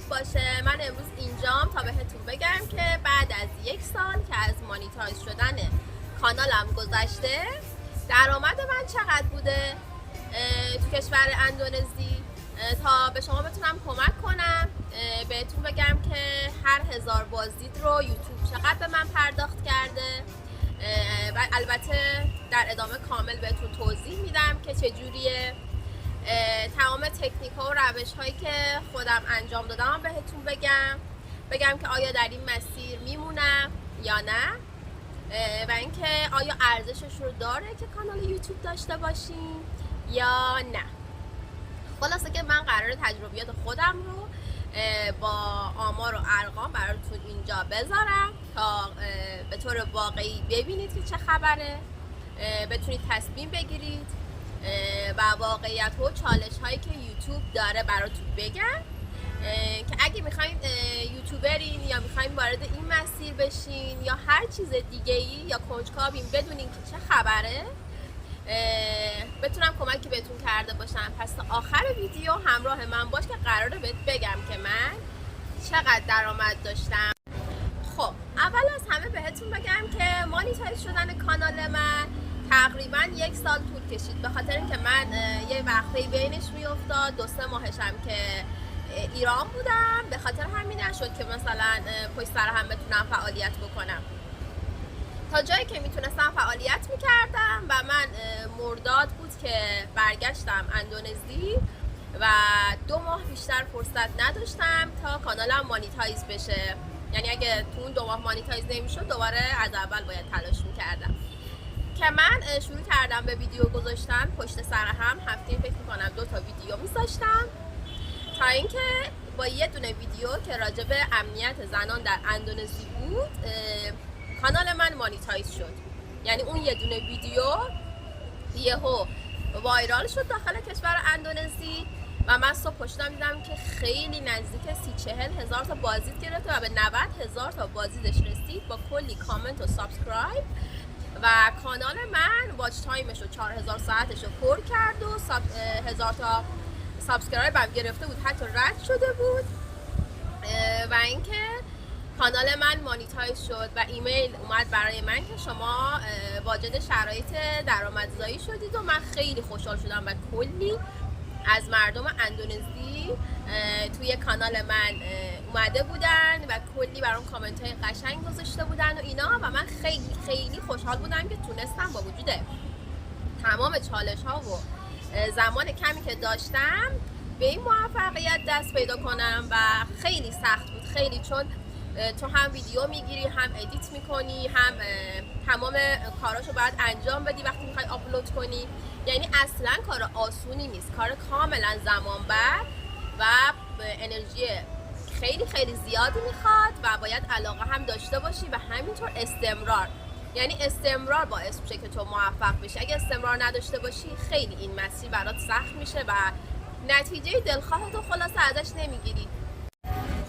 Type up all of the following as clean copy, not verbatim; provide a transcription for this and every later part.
خوب باشه. من امروز اینجام تا بهتون بگم که بعد از 1 سال که از مانیتایز شدن کانالم گذشته درآمد من چقدر بوده تو کشور اندونزی، تا به شما بتونم کمک کنم بهتون بگم که هر 1000 بازدید رو یوتیوب چقدر به من پرداخت کرده و البته در ادامه کامل بهتون توضیح میدم که چجوریه. تمام تکنیک ها و روش هایی که خودم انجام دادم بهتون بگم که آیا در این مسیر میمونم یا نه و اینکه آیا ارزشش رو داره که کانال یوتیوب داشته باشیم یا نه. خلاصه که من قراره تجربیات خودم رو با آمار و ارقام براتون اینجا بذارم تا به طور واقعی ببینید که چه خبره، بتونید تصمیم بگیرید و واقعیت و چالش هایی که یوتیوب داره براتون بگم که اگه میخواین یوتیوبرین یا میخواین وارد این مسیر بشین یا هر چیز دیگه ای یا کنجکاوین بدونین که چه خبره بتونم کمکی بهتون کرده باشم. پس تا آخر ویدیو همراه من باش که قراره بهت بگم که من چقدر درآمد داشتم. خب اول از همه بهتون بگم که مانیتایز شدن کانال من تقریبا 1 سال طول کشید، به خاطر اینکه من یه وقتی بینش میافتاد 2-3 ماهشم که ایران بودم، به خاطر همین نشد که مثلا پشت سر هم بتونم فعالیت بکنم. تا جایی که میتونستم فعالیت میکردم و من مرداد بود که برگشتم اندونزی و 2 ماه بیشتر فرصت نداشتم تا کانالم مانیتایز بشه. یعنی اگه تو اون 2 ماه مانیتایز نمیشد دوباره از اول باید تلاش میکردم که من شروع کردم به ویدیو گذاشتن پشت سر هم. هفته فکر میکنم 2 تا ویدیو میذاشتم تا اینکه با یه دونه ویدیو که راجع به امنیت زنان در اندونزی بود کانال من مانیتایز شد. یعنی اون یه دونه ویدیو یهو وایرال شد داخل کشور اندونزی و من صبح پشتم دیدم که خیلی نزدیک 30-40 هزار تا بازدید گرفته و به 90 هزار تا بازدیدش رسید با کلی کامنت و سابسکرایب و کانال من واچ تایمش رو 4000 ساعتش رو پر کرد و 1000 تا سابسکرایب هم گرفته بود، حتی رد شده بود و اینکه کانال من مانیتایز شد و ایمیل اومد برای من که شما واجد شرایط درآمدزایی شدید و من خیلی خوشحال شدم و کلی از مردم اندونزی توی کانال من اومده بودن و کلی برام کامنت های قشنگ گذاشته بودن و اینا و من خیلی خیلی خوشحال بودم که تونستم با وجود تمام چالش ها و زمان کمی که داشتم به این موفقیت دست پیدا کنم و خیلی سخت بود، خیلی، چون تو هم ویدیو میگیری، هم ادیت میکنی، هم تمام کاراشو باید انجام بدی وقتی میخوای آپلود کنی. یعنی اصلا کار آسونی نیست، کار کاملا زمانبر و انرژی خیلی خیلی زیادی میخواد و باید علاقه هم داشته باشی و همینطور استمرار. یعنی استمرار باعث میشه که تو موفق بشی. اگه استمرار نداشته باشی خیلی این مسیر برات سخت میشه و نتیجه دلخواهتو خلاصه ازش نمیگیری.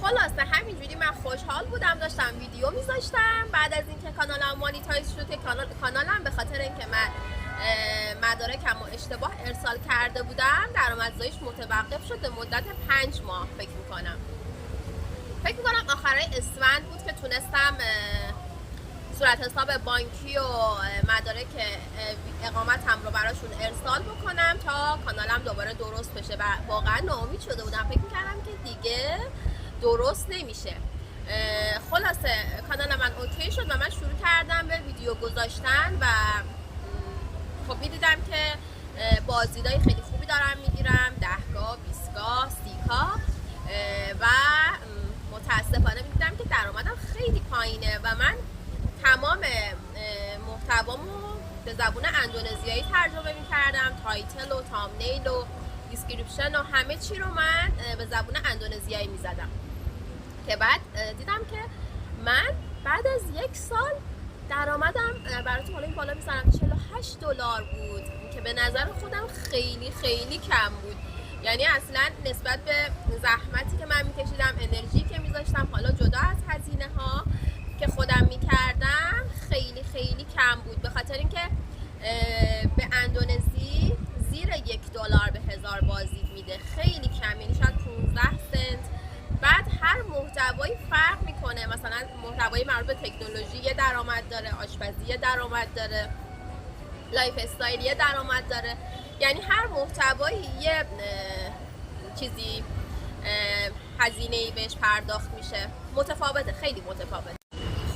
خلاصه همینجوری من خوشحال بودم، داشتم ویدیو میذاشتم. بعد از اینکه کانالم مانیتایز شد که کانالم به خاطر اینکه من مدارکم رو اشتباه ارسال کرده بودم درآمدزاییش متوقف شد به مدت 5 ماه. فکر میکنم آخرای اسفند بود که تونستم صورت حساب بانکی و مدارک اقامتم رو براشون ارسال بکنم تا کانالم دوباره درست بشه و واقعا ناامید شده بودم، فکر میکردم که دیگه درست نمیشه. خلاصه کانال من اوکی شد و من شروع کردم به ویدیو گذاشتن و خب میدیدم که بازدیدهای خیلی خوبی دارم میگیرم، 10K 20K 30K و متاسفانه میدیدم که درآمدم خیلی پایینه و من تمام محتوامو به زبون اندونزیایی ترجمه میکردم، تایتل و تامنیل و دیسکریپشن و همه چی رو من به زبون اندونزیایی میزدم که بعد دیدم که من بعد از 1 سال درآمدم براتون حالا این بالا میزنم $48 بود که به نظر خودم خیلی خیلی کم بود. یعنی اصلا نسبت به زحمتی که من میکشیدم، انرژی که میذاشتم، حالا جدا از هزینه ها که خودم میکردم، خیلی خیلی کم بود، به خاطر اینکه به اندونزی زیر $1 به 1000 بازدید میده، خیلی کم، یعنی شاید 15 سنت. بعد مثلا محتوای مربوط به تکنولوژی یه درآمد داره، آشپزی یه درآمد داره، لایف استایل یه درآمد داره. یعنی هر محتوایی یه چیزی هزینه‌ای بهش پرداخت میشه، متفاوته، خیلی متفاوته.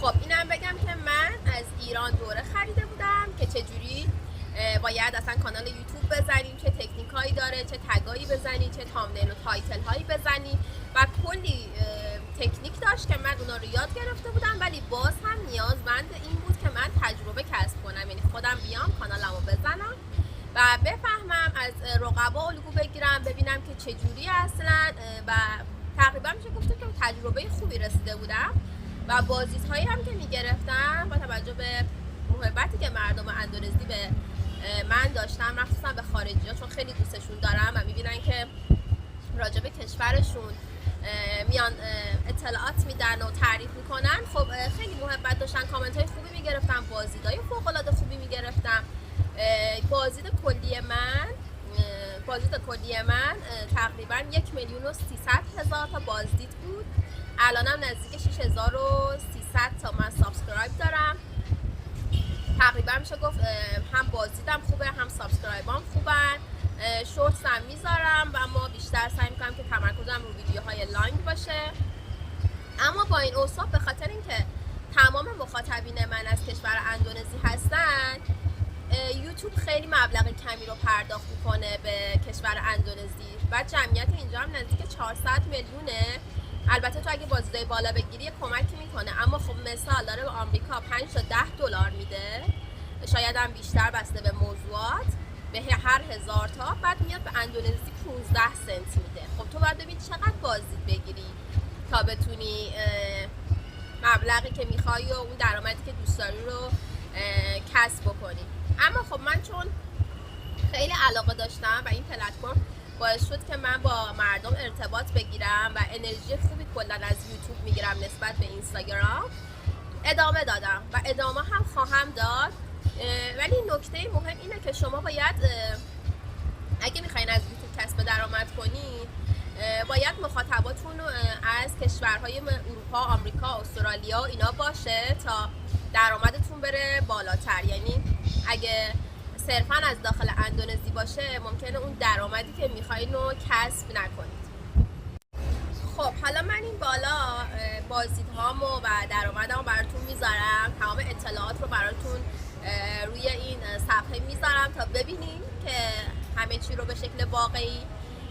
خب اینم بگم که من از ایران دوره خریده بودم که چجوری باید اصلا کانال یوتیوب بزنیم، چه تکنیک هایی داره، چه تگایی بزنی، چه تامنیل و تایتل هایی بزنی و کلی تکنیک داشت که من اونا رو یاد گرفته بودم. ولی باز هم نیازمند این بود که من تجربه کسب کنم، یعنی خودم بیام کانالمو بزنم و بفهمم، از رقبا الگو بگیرم، ببینم که چجوری اصلا. و تقریبا میشه گفت که تجربه خوبی رسیده بودم و بازدیدهایی هم که میگرفتم با توجه به محبتی که مردم اندونزی به من داشتم، مخصوصا به خارجی ها، چون خیلی دوستشون دارم و میبینن که راجع به کشورشون میان اطلاعات میدن و تعریف میکنن. خب خیلی محبت داشتن، کامنت های خوبی میگرفتم، بازدیدهای فوق العاده خوبی میگرفتم. بازدید کلی من تقریبا 1,300,000 تا بازدید بود. الانم نزدیک 6,300 تا من سابسکرایب دارم. تقریبا میشه گفت هم بازدیدم خوبه، هم سابسکرایبام خوبن. شورتس هم میذارم و اما بیشتر سعی میکنم که تمرکزم رو ویدیوهای لانگ باشه. اما با این اوصاف، به خاطر اینکه تمام مخاطبین من از کشور اندونزی هستن، یوتیوب خیلی مبلغ کمی رو پرداخت میکنه به کشور اندونزی و جمعیت اینجا هم نزدیک 400 میلیونه. البته تو اگه بازدیدهای بالا بگیری کمکی میکنه، اما خب مثال داره به آمریکا 5 تا 10 دلار میده، شاید هم بیشتر بسته به موضوعات، به هر 1000 تا. بعد میاد به اندونزی 15 سنت میده. خب تو باید ببین چقدر بازدید بگیری تا بتونی مبلغی که میخوای و اون درآمدی که دوست داری رو کسب بکنی. اما خب من چون خیلی علاقه داشتم و این پلتفرم باعث شد که من با مردم ارتباط بگیرم و انرژی خوبی کلا از یوتیوب میگیرم نسبت به اینستاگرام، ادامه دادم و ادامه هم خواهم داد. ولی نکته مهم اینه که شما باید اگه میخواین از یوتیوب کسب درآمد کنید، باید مخاطباتون از کشورهای اروپا، آمریکا، استرالیا اینا باشه تا درآمدتون بره بالاتر. یعنی اگه صرفا از داخل اندونزی باشه، ممکنه اون درآمدی که میخواین رو کسب نکنید. خب حالا من این بالا بازدیدهامو و درآمدمو براتون میذارم، تمام اطلاعات رو براتون روی این صفحه میذارم تا ببینیم که همه چی رو به شکل واقعی.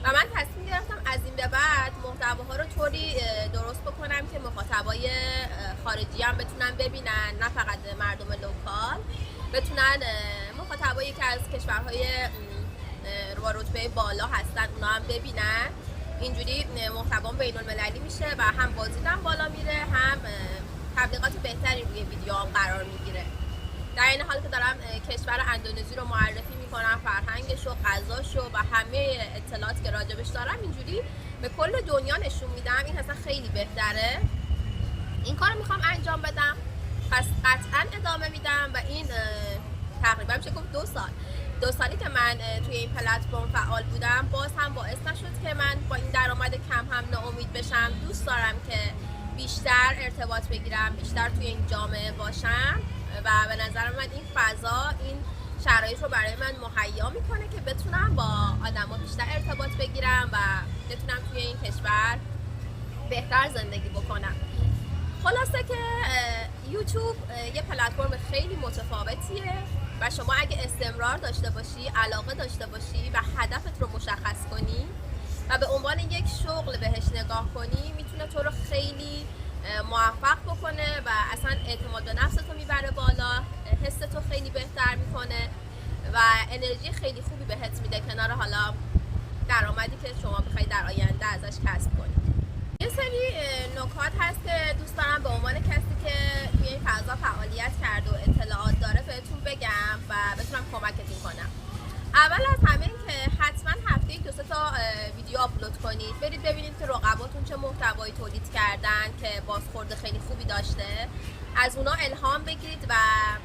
و من تصمیم گرفتم از این به بعد محتواها رو طوری درست بکنم که مخاطبای خارجی هم بتونن ببینن، نه فقط مردم لوکال، بتونن مخاطبایی که از کشورهای با رتبه بالا هستن اونا هم ببینن. اینجوری محتوام بین المللی میشه و هم بازدیدم بالا میره، هم تبلیغات بهتری روی ویدیوام قرار میگیره. در این حال که دارم کشور اندونزی رو معرفی میکنم، فرهنگش و غذاش و همه اطلاعاتی که راجبش دارم اینجوری به کل دنیا نشون میدم. این اصلا خیلی بهتره، این کارو میخوام انجام بدم، پس قطعا ادامه میدم. و این تقریبا میشه گفت 2 سالی که من توی این پلتفرم فعال بودم، باز هم باعث نشد که من با این درآمد کم هم ناامید بشم. دوست دارم که بیشتر ارتباط بگیرم، بیشتر توی این جامعه باشم و به نظر من این فضا، این شرایط رو برای من مهیا میکنه که بتونم با آدما بیشتر ارتباط بگیرم و بتونم توی این کشور بهتر زندگی بکنم. خلاصه که یوتیوب یه پلتفرم خیلی متفاوتیه و شما اگه استمرار داشته باشی، علاقه داشته باشی و هدفت رو مشخص کنی و به عنوان یک شغل بهش نگاه کنی، میتونه تو رو خیلی موفق بکنه و اصلا اعتماد به نفس تو میبره بالا، حس تو خیلی بهتر میکنه و انرژی خیلی خوبی بهت میده، کنار حالا درآمدی که شما بخوای در آینده ازش کسب کنی. یه سری نکات هست که دوست دارم به عنوان کسی که توی این فضا فعالیت کرد و اطلاعات داره بهتون بگم و بتونم کمکتون کنم. اول از همه این که حتما هفته 2-3 تا ویدیو آپلود کنید، برید ببینید که رقباتون چه محتوایی تولید کردن که بازخورد خیلی خوبی داشته، از اونا الهام بگیرید و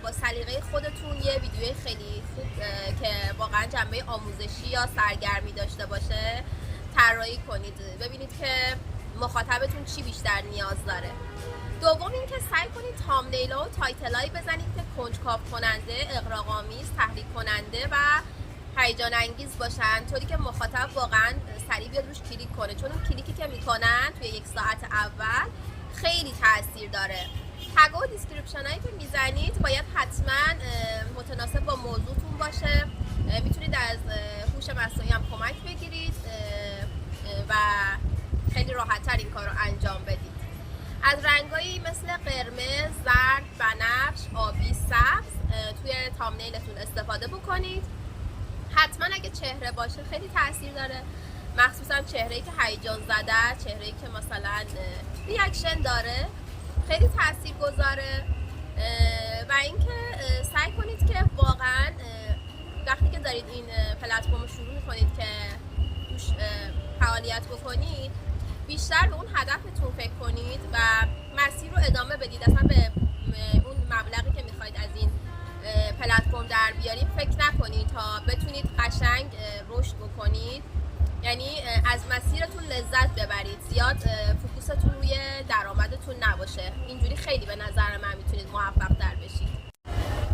با سلیقه خودتون یه ویدیوی خیلی خوب که واقعا جنبه آموزشی یا سرگرمی داشته باشه طراحی کنید. ببینید که مخاطبتون چی بیشتر نیاز داره. دوم اینکه سعی کنید تامنیل‌ها و تایتلایی بزنید که کنجکاو کننده، اغراق‌آمیز، تحریک کننده و هیجان انگیز باشن، طوری که مخاطب واقعا سریع بیاد روش کلیک کنه، چون اون کلیکی که میکنن توی 1 ساعت اول خیلی تاثیر داره. تگ و دیسکریپشن هایی که میزنید باید حتما متناسب با موضوعتون باشه. میتونید از هوش مصنوعی هم کمک بگیرید و خیلی راحت تر این کار رو انجام بدید. از رنگایی مثل قرمز، زرد، بنفش، آبی، سبز توی تامنیلتون استفاده بکنید. حتما اگه چهره باشه خیلی تاثیر داره، مخصوصا چهره‌ای که هیجان زده، چهره‌ای که مثلا ریاکشن داره خیلی تاثیر گذاره. و اینکه سعی کنید که واقعا وقتی که دارید این پلتفرم رو شروع میکنید که توش فعالیت بکنید، بیشتر به اون هدفتون فکر کنید و مسیر رو ادامه بدید. اصلا به اون مبلغی که میخواید از این پلتفرم در بیارید فکر نکنید تا بتونید قشنگ رشد بکنید. یعنی از مسیرتون لذت ببرید، زیاد فوکوستون روی درآمدتون نباشه. اینجوری خیلی به نظر من میتونید موفق تر بشید.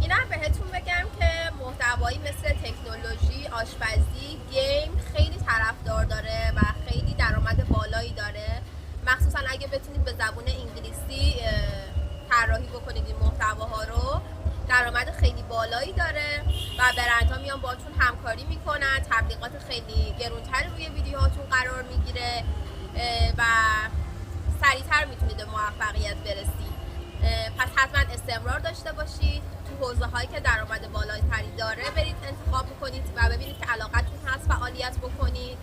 اینم بهتون بگم که محتوایی مثل تکنولوژی، آشپزی، گیم خیلی طرفدار داره و خیلی درآمد بالایی داره، مخصوصا اگه بتونید به زبان انگلیسی طراحی بکنید این محتواها رو. درآمد خیلی بالایی داره و برندها میان باهاتون همکاری میکنن، تبلیغات خیلی گرونتری روی ویدیوهاتون قرار میگیره و سریعتر میتونید به موفقیت برسید. پس حتما استمرار داشته باشید، تو حوزه هایی که درآمد بالاتری داره برید انتخاب بکنید و ببینید که علاقتون هست فعالیت بکنید.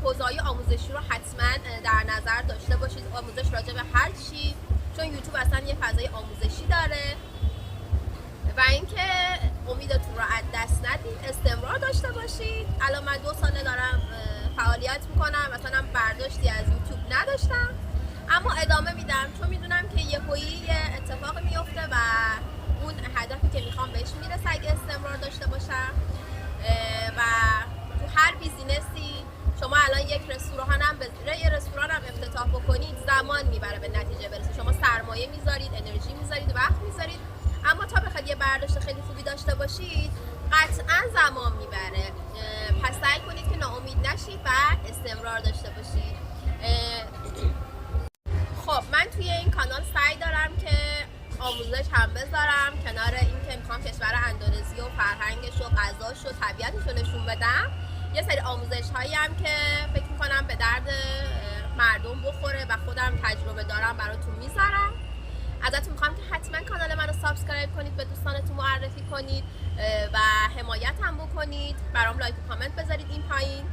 حوزه های آموزشی رو حتما در نظر داشته باشید، آموزش راجع به هر چی، چون یوتیوب اصلا یه فضای آموزشی داره. و اینکه امیدتون رو از دست ندید، استمرار داشته باشید. الان من 2 ساله دارم فعالیت میکنم، مثلا برداشتی از یوتیوب نداشتم، اما ادامه میدم چون میدونم که یه اتفاق میفته و اون هدفی که میخوام بهش میرسه اگه استمرار داشته باشم. و تو هر بیزینسی شما الان یک رستوران هم یه رستوران هم افتتاح بکنید زمان میبره به نتیجه برسه. شما سرمایه میذارید، انرژی میذارید، وقت میذارید، اما تا بخواید یه برداشت خیلی خوبی داشته باشید قطعا زمان میبره. پس سعی کنید که ناامید نشید و استمرار داشته باشید. خب من توی این کانال سعی دارم که آموزش هم بذارم کنار این که میخوام کشور اندونزی و فرهنگش و غذاش و طبیعتش رو نشون بدم. یه سری آموزش هایی هم که فکر میکنم به درد مردم بخوره و خودم تجربه دارم براتون میذارم. ازتون میخوام که حتما کانال منو سابسکرایب کنید، به دوستانتون معرفی کنید و حمایت هم بکنید، برام لایک و کامنت بذارید این پایین.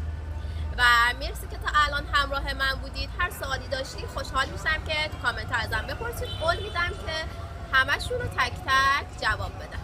و مرسی که تا الان همراه من بودید. هر سوالی داشتید خوشحال میشم که تو کامنت ازم بپرسید. قول میدم که همشون رو تک تک جواب بدم.